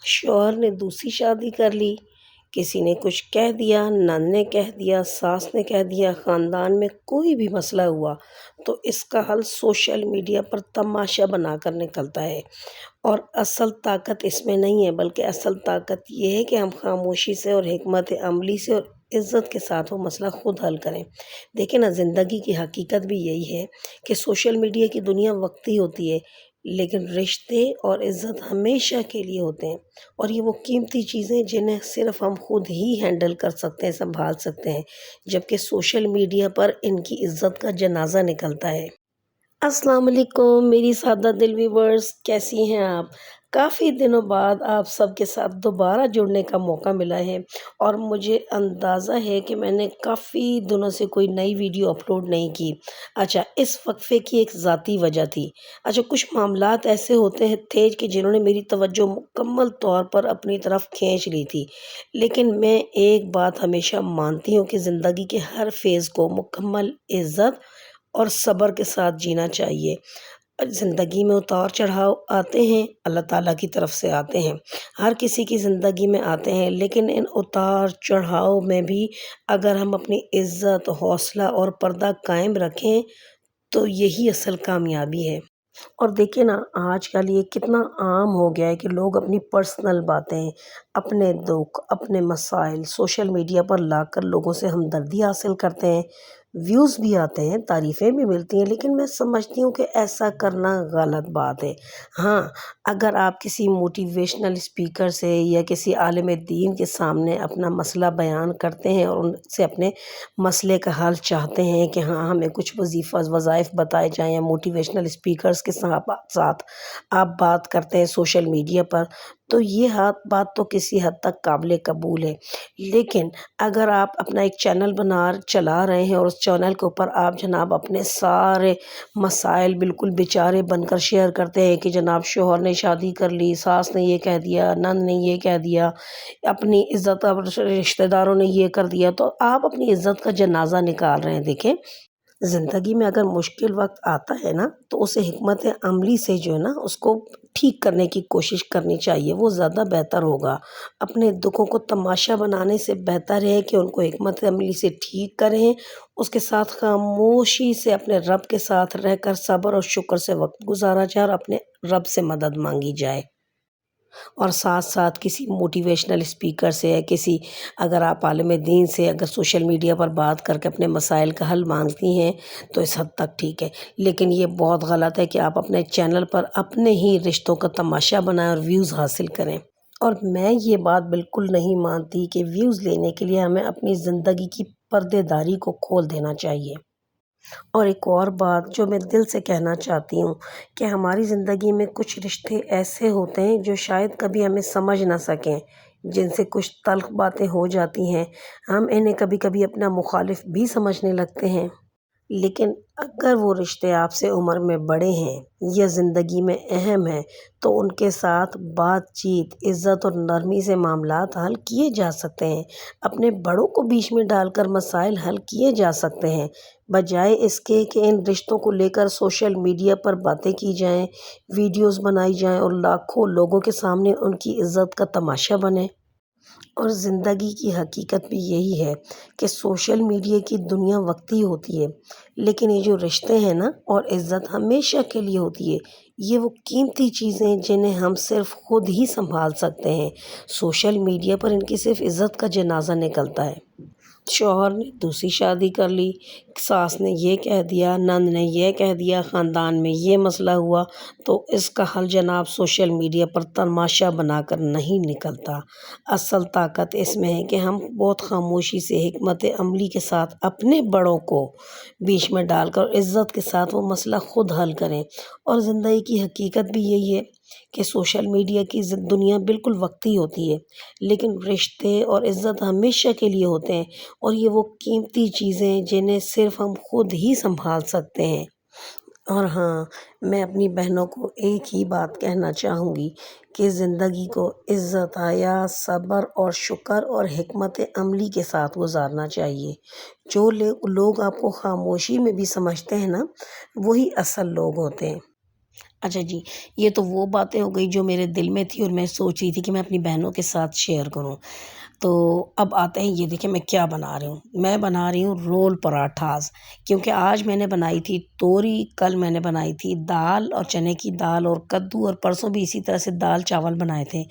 شوہر نے دوسری شادی کر لی، کسی نے کچھ کہہ دیا، نند نے کہہ دیا، ساس نے کہہ دیا، خاندان میں کوئی بھی مسئلہ ہوا تو اس کا حل سوشل میڈیا پر تماشا بنا کر نکلتا ہے۔ اور اصل طاقت اس میں نہیں ہے، بلکہ اصل طاقت یہ ہے کہ ہم خاموشی سے اور حکمت عملی سے اور عزت کے ساتھ وہ مسئلہ خود حل کریں۔ دیکھیں نا، زندگی کی حقیقت بھی یہی ہے کہ سوشل میڈیا کی دنیا وقتی ہوتی ہے، لیکن رشتے اور عزت ہمیشہ کے لیے ہوتے ہیں۔ اور یہ وہ قیمتی چیزیں جنہیں صرف ہم خود ہی ہینڈل کر سکتے ہیں، سنبھال سکتے ہیں، جبکہ سوشل میڈیا پر ان کی عزت کا جنازہ نکلتا ہے۔ السلام علیکم میری سادہ دل ویورز، کیسی ہیں آپ؟ کافی دنوں بعد آپ سب کے ساتھ دوبارہ جڑنے کا موقع ملا ہے، اور مجھے اندازہ ہے کہ میں نے کافی دنوں سے کوئی نئی ویڈیو اپلوڈ نہیں کی۔ اچھا، اس وقفے کی ایک ذاتی وجہ تھی۔ اچھا، کچھ معاملات ایسے ہوتے تھے کہ جنہوں نے میری توجہ مکمل طور پر اپنی طرف کھینچ لی تھی، لیکن میں ایک بات ہمیشہ مانتی ہوں کہ زندگی کے ہر فیز کو مکمل عزت اور صبر کے ساتھ جینا چاہیے۔ زندگی میں اتار چڑھاؤ آتے ہیں، اللہ تعالیٰ کی طرف سے آتے ہیں، ہر کسی کی زندگی میں آتے ہیں، لیکن ان اتار چڑھاؤ میں بھی اگر ہم اپنی عزت، حوصلہ اور پردہ قائم رکھیں تو یہی اصل کامیابی ہے۔ اور دیکھیں نا، آج کل یہ کتنا عام ہو گیا ہے کہ لوگ اپنی پرسنل باتیں، اپنے دکھ، اپنے مسائل سوشل میڈیا پر لا کر لوگوں سے ہمدردی حاصل کرتے ہیں، ویوز بھی آتے ہیں، تعریفیں بھی ملتی ہیں، لیکن میں سمجھتی ہوں کہ ایسا کرنا غلط بات ہے۔ ہاں، اگر آپ کسی موٹیویشنل اسپیکر سے یا کسی عالم دین کے سامنے اپنا مسئلہ بیان کرتے ہیں اور ان سے اپنے مسئلے کا حل چاہتے ہیں کہ ہاں ہمیں کچھ وظائف بتائے جائیں، یا موٹیویشنل اسپیکرز کے ساتھ آپ بات کرتے ہیں سوشل میڈیا پر، تو یہ بات تو کسی حد تک قابل قبول ہے۔ لیکن اگر آپ اپنا ایک چینل چلا رہے ہیں اور اس چینل کے اوپر آپ جناب اپنے سارے مسائل بالکل بیچارے بن کر شیئر کرتے ہیں کہ جناب شوہر نے شادی کر لی، ساس نے یہ کہہ دیا، نند نے یہ کہہ دیا، اپنی عزت رشتہ داروں نے یہ کر دیا، تو آپ اپنی عزت کا جنازہ نکال رہے ہیں۔ دیکھیں، زندگی میں اگر مشکل وقت آتا ہے نا، تو اسے حکمت عملی سے جو ہے نا اس کو ٹھیک کرنے کی کوشش کرنی چاہیے، وہ زیادہ بہتر ہوگا۔ اپنے دکھوں کو تماشا بنانے سے بہتر ہے کہ ان کو حکمت عملی سے ٹھیک کریں، اس کے ساتھ خاموشی سے اپنے رب کے ساتھ رہ کر صبر اور شکر سے وقت گزارا جائے اور اپنے رب سے مدد مانگی جائے۔ اور ساتھ ساتھ کسی موٹیویشنل اسپیکر سے یا کسی، اگر آپ عالم دین سے اگر سوشل میڈیا پر بات کر کے اپنے مسائل کا حل مانگتی ہیں تو اس حد تک ٹھیک ہے، لیکن یہ بہت غلط ہے کہ آپ اپنے چینل پر اپنے ہی رشتوں کا تماشا بنائیں اور ویوز حاصل کریں۔ اور میں یہ بات بالکل نہیں مانتی کہ ویوز لینے کے لیے ہمیں اپنی زندگی کی پردے داری کو کھول دینا چاہیے۔ اور ایک اور بات جو میں دل سے کہنا چاہتی ہوں کہ ہماری زندگی میں کچھ رشتے ایسے ہوتے ہیں جو شاید کبھی ہمیں سمجھ نہ سکیں، جن سے کچھ تلخ باتیں ہو جاتی ہیں، ہم انہیں کبھی کبھی اپنا مخالف بھی سمجھنے لگتے ہیں، لیکن اگر وہ رشتے آپ سے عمر میں بڑے ہیں یا زندگی میں اہم ہیں تو ان کے ساتھ بات چیت، عزت اور نرمی سے معاملات حل کیے جا سکتے ہیں۔ اپنے بڑوں کو بیچ میں ڈال کر مسائل حل کیے جا سکتے ہیں، بجائے اس کے کہ ان رشتوں کو لے کر سوشل میڈیا پر باتیں کی جائیں، ویڈیوز بنائی جائیں اور لاکھوں لوگوں کے سامنے ان کی عزت کا تماشا بنے۔ اور زندگی کی حقیقت بھی یہی ہے کہ سوشل میڈیا کی دنیا وقتی ہوتی ہے، لیکن یہ جو رشتے ہیں نا اور عزت ہمیشہ کے لیے ہوتی ہے، یہ وہ قیمتی چیزیں جنہیں ہم صرف خود ہی سنبھال سکتے ہیں۔ سوشل میڈیا پر ان کی صرف عزت کا جنازہ نکلتا ہے۔ شوہر نے دوسری شادی کر لی، ساس نے یہ کہہ دیا، نند نے یہ کہہ دیا، خاندان میں یہ مسئلہ ہوا، تو اس کا حل جناب سوشل میڈیا پر تماشا بنا کر نہیں نکلتا۔ اصل طاقت اس میں ہے کہ ہم بہت خاموشی سے حکمت عملی کے ساتھ اپنے بڑوں کو بیچ میں ڈال کر عزت کے ساتھ وہ مسئلہ خود حل کریں۔ اور زندگی کی حقیقت بھی یہی ہے کہ سوشل میڈیا کی دنیا بالکل وقتی ہوتی ہے، لیکن رشتے اور عزت ہمیشہ کے لیے ہوتے ہیں، اور یہ وہ قیمتی چیزیں جنہیں صرف ہم خود ہی سنبھال سکتے ہیں۔ اور ہاں، میں اپنی بہنوں کو ایک ہی بات کہنا چاہوں گی کہ زندگی کو عزت، حیا، صبر اور شکر اور حکمت عملی کے ساتھ گزارنا چاہیے۔ جو لوگ آپ کو خاموشی میں بھی سمجھتے ہیں نا، وہی اصل لوگ ہوتے ہیں۔ اچھا جی، یہ تو وہ باتیں ہو گئی جو میرے دل میں تھی اور میں سوچ رہی تھی کہ میں اپنی بہنوں کے ساتھ شیئر کروں۔ تو اب آتے ہیں، یہ دیکھیں میں کیا بنا رہی ہوں، میں بنا رہی ہوں رول پراٹھاز، کیونکہ آج میں نے بنائی تھی توری، کل میں نے بنائی تھی دال اور چنے کی دال اور کدو، اور پرسوں بھی اسی طرح سے دال چاول بنائے تھے۔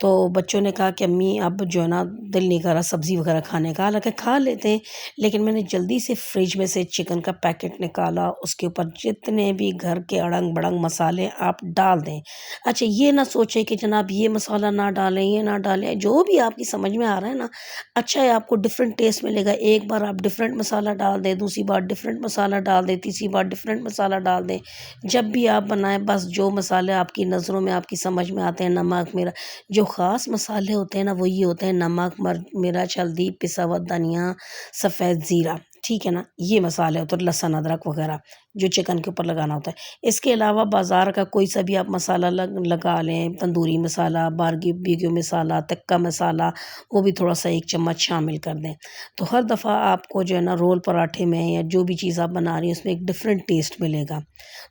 تو بچوں نے کہا کہ امی اب جو ہے نا دل نہیں کر رہا سبزی وغیرہ کھانے کا، حالانکہ کھا لیتے ہیں، لیکن میں نے جلدی سے فریج میں سے چکن کا پیکٹ نکالا، اس کے اوپر جتنے بھی گھر کے اڑنگ بڑنگ مسالے آپ ڈال دیں۔ اچھا یہ نہ سوچیں کہ جناب یہ مسالہ نہ ڈالیں، یہ نہ ڈالیں، جو بھی آپ کی سمجھ میں آ رہا ہے نا، اچھا ہے، آپ کو ڈفرینٹ ٹیسٹ ملے گا۔ ایک بار آپ ڈفرینٹ مسالہ ڈال دیں، دوسری بار ڈفرینٹ مسالہ ڈال دیں، تیسری بار ڈفرینٹ مسالہ ڈال دیں۔ جب بھی آپ بنائیں بس جو مسالے آپ کی نظروں میں آپ کی سمجھ میں آتے ہیں، نمک مرچ، جو خاص مسالے ہوتے ہیں نا وہ یہ ہوتے ہیں نمک مرچ ہلدی پسا ہوا دھنیا سفید زیرہ، ٹھیک ہے نا، یہ مسالے ہوتے ہیں، لہسن ادرک وغیرہ جو چکن کے اوپر لگانا ہوتا ہے۔ اس کے علاوہ بازار کا کوئی سا بھی آپ مسالہ لگا لیں، تندوری مسالہ، باربیکیو مسالہ، تکہ مسالہ، وہ بھی تھوڑا سا ایک چمچ شامل کر دیں۔ تو ہر دفعہ آپ کو جو ہے نا رول پراٹھے میں یا جو بھی چیز آپ بنا رہی ہیں اس میں ایک ڈفرینٹ ٹیسٹ ملے گا،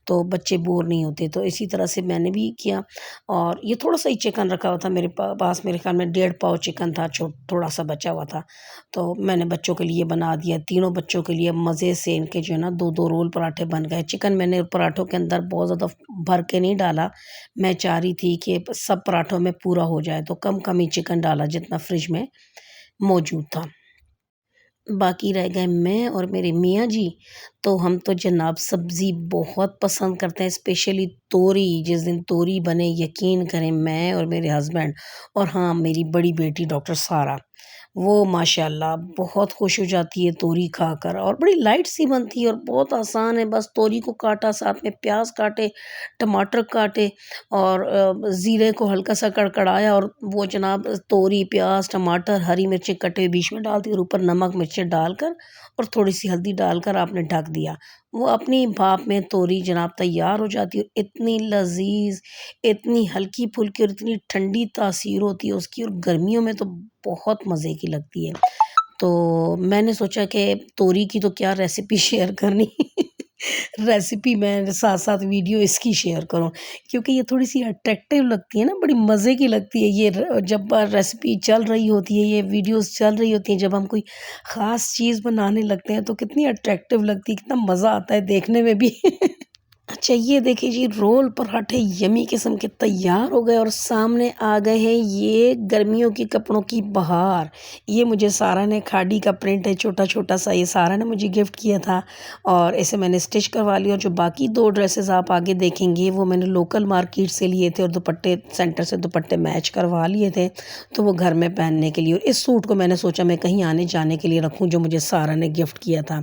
تو بچے بور نہیں ہوتے۔ تو اسی طرح سے میں نے بھی کیا، اور یہ تھوڑا سا ہی چکن رکھا ہوا تھا میرے پاس، میرے خیال میں 1.5 پاؤ چکن تھا، تھوڑا سا بچا ہوا تھا، تو میں نے بچوں کے لیے بنا دیا، تینوں بچوں کے لیے مزے سے ان کے جو ہے نا 2 رول پراٹھے بن گئے۔ چکن میں نے پراٹھوں کے اندر بہت زیادہ بھر کے نہیں ڈالا، میں چاہ رہی تھی کہ سب پراٹھوں میں پورا ہو جائے، تو کم کم ہی چکن ڈالا جتنا فریج میں موجود تھا۔ باقی رہ گئے میں اور میرے میاں جی، تو ہم تو جناب سبزی بہت پسند کرتے ہیں، اسپیشلی توری۔ جس دن توری بنے یقین کریں میں اور میرے ہسبینڈ، اور ہاں میری بڑی بیٹی ڈاکٹر سارہ، وہ ماشاءاللہ بہت خوش ہو جاتی ہے توری کھا کر، اور بڑی لائٹ سی بنتی ہے اور بہت آسان ہے، بس توری کو کاٹا، ساتھ میں پیاز کاٹے، ٹماٹر کاٹے، اور زیرے کو ہلکا سا کڑکڑایا، اور وہ جناب توری پیاز ٹماٹر ہری مرچیں کٹے بیچ میں ڈال دی، اور اوپر نمک مرچیں ڈال کر اور تھوڑی سی ہلدی ڈال کر آپ نے ڈھک دیا، وہ اپنی بھاپ میں توری جناب تیار ہو جاتی ہے، اتنی لذیذ، اتنی ہلکی پھلکی اور اتنی ٹھنڈی تاثیر ہوتی ہے اس کی، اور گرمیوں میں تو بہت مزے کی لگتی ہے۔ تو میں نے سوچا کہ توری کی تو کیا ریسیپی شیئر کرنی ریسیپی میں ساتھ ساتھ ویڈیو اس کی شیئر کروں، کیونکہ یہ تھوڑی سی اٹریکٹیو لگتی ہے نا، بڑی مزے کی لگتی ہے یہ، جب ریسیپی چل رہی ہوتی ہے، یہ ویڈیوز چل رہی ہوتی ہیں، جب ہم کوئی خاص چیز بنانے لگتے ہیں تو کتنی اٹریکٹیو لگتی ہے، کتنا مزہ آتا ہے دیکھنے میں بھی اچھا یہ دیکھیں جی، رول پراٹھے یمی قسم کے تیار ہو گئے، اور سامنے آ گئے ہیں یہ گرمیوں کی کپڑوں کی بہار۔ یہ مجھے سارا نے، کھاڈی کا پرنٹ ہے چھوٹا چھوٹا سا، یہ سارا نے مجھے گفٹ کیا تھا، اور اسے میں نے اسٹچ کروا لیا، اور جو باقی 2 ڈریسز آپ آگے دیکھیں گے وہ میں نے لوکل مارکیٹ سے لیے تھے، اور دوپٹے سینٹر سے دوپٹے میچ کروا لیے تھے، تو وہ گھر میں پہننے کے لیے، اور اس سوٹ کو میں نے سوچا میں کہیں آنے جانے کے لیے رکھوں جو مجھے سارا نے گفٹ کیا تھا۔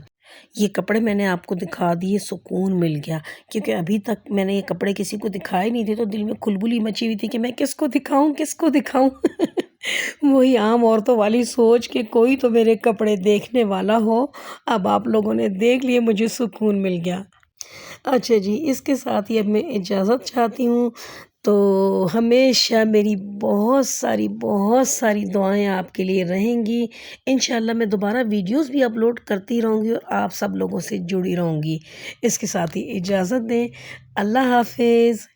یہ کپڑے میں نے آپ کو دکھا دیے، سکون مل گیا، کیونکہ ابھی تک میں نے یہ کپڑے کسی کو دکھائے نہیں تھے، تو دل میں کھلبلی مچی ہوئی تھی کہ میں کس کو دکھاؤں، کس کو دکھاؤں وہی عام عورتوں والی سوچ کہ کوئی تو میرے کپڑے دیکھنے والا ہو۔ اب آپ لوگوں نے دیکھ لیے، مجھے سکون مل گیا۔ اچھا جی، اس کے ساتھ ہی اب میں اجازت چاہتی ہوں، تو ہمیشہ میری بہت ساری دعائیں آپ کے لیے رہیں گی۔ انشاءاللہ میں دوبارہ ویڈیوز بھی اپلوڈ کرتی رہوں گی، اور آپ سب لوگوں سے جڑی رہوں گی۔ اس کے ساتھ ہی اجازت دیں، اللہ حافظ۔